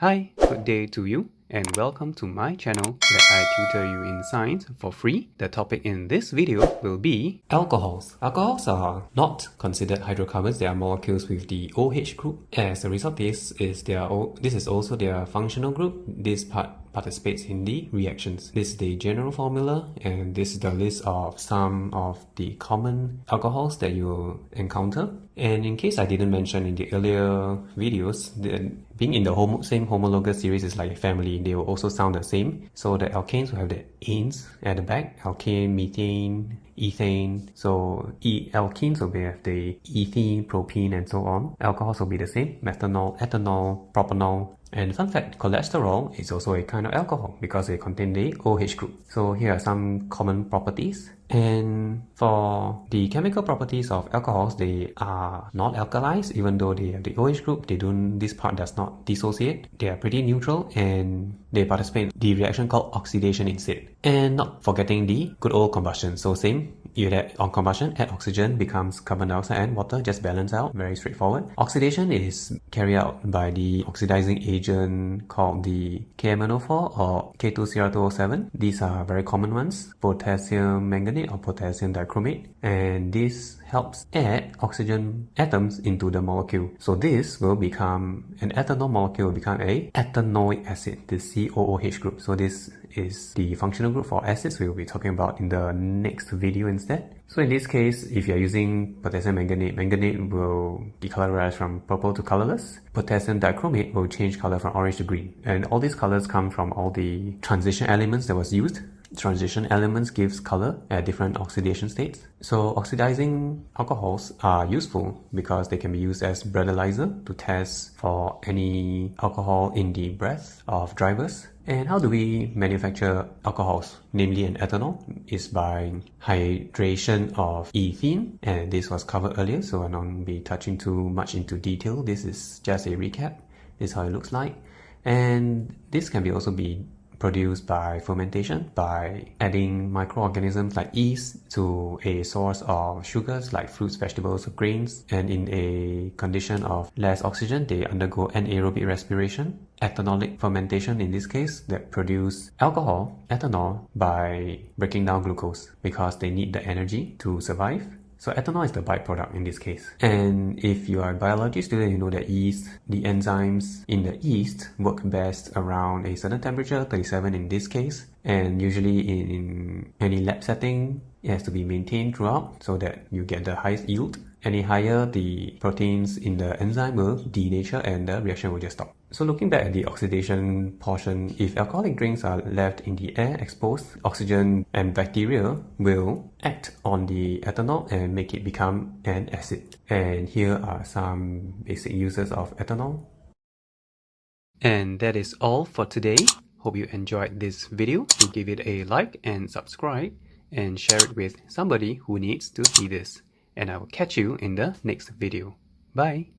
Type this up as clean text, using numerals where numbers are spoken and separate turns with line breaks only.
Hi, good day to you and welcome to my channel where I tutor you in science for free. The topic in this video will be alcohols. Alcohols are not considered hydrocarbons. They are molecules with the OH group. As a result, this is also their functional group. This part participates in the reactions. This is the general formula, and this is the list of some of the common alcohols that you encounter. And in case I didn't mention in the earlier videos, being in the same homologous series is like a family. They will also sound the same. So the alkanes will have the anes at the back: alkane, methane, ethane. So alkenes will have the ethene, propene, and so on. Alcohols will be the same: methanol, ethanol, propanol. And fun fact, cholesterol is also a kind of alcohol because they contain the OH group. So here are some common properties. And for the chemical properties of alcohols, they are not alkalized. Even though they have the OH group, this part does not dissociate. They are pretty neutral and they participate in the reaction called oxidation instead. And not forgetting the good old combustion. So same, on combustion, add oxygen, becomes carbon dioxide and water, just balance out, very straightforward. Oxidation is carried out by the oxidizing agent called the KMNO4 or K2Cr2O7. These are very common ones: potassium manganate or potassium dichromate, and this helps add oxygen atoms into the molecule. So this will become, an ethanol molecule will become a ethanoic acid, the COOH group. So this is the functional group for acids we will be talking about in the next video instead. So in this case, if you are using potassium manganate, manganate will decolorize from purple to colorless. Potassium dichromate will change color from orange to green. And all these colors come from all the transition elements that was used. Transition elements gives color at different oxidation states. So oxidizing alcohols are useful because they can be used as breathalyzer to test for any alcohol in the breath of drivers. And how do we manufacture alcohols, namely an ethanol? Is by hydration of ethene, and this was covered earlier, so I won't be touching too much into detail. This is just a recap. This is how it looks like. And this can also be produced by fermentation, by adding microorganisms like yeast to a source of sugars like fruits, vegetables, or grains. And in a condition of less oxygen, they undergo anaerobic respiration, ethanolic fermentation in this case, that produce alcohol, ethanol, by breaking down glucose because they need the energy to survive. So ethanol is the byproduct in this case. And if you are a biology student, you know that yeast, the enzymes in the yeast work best around a certain temperature, 37 in this case. And usually in any lab setting, it has to be maintained throughout so that you get the highest yield. Any higher, the proteins in the enzyme will denature and the reaction will just stop. So looking back at the oxidation portion, if alcoholic drinks are left in the air exposed, oxygen and bacteria will act on the ethanol and make it become an acid. And here are some basic uses of ethanol. And that is all for today. Hope you enjoyed this video. Do give it a like and subscribe and share it with somebody who needs to see this. And I will catch you in the next video. Bye!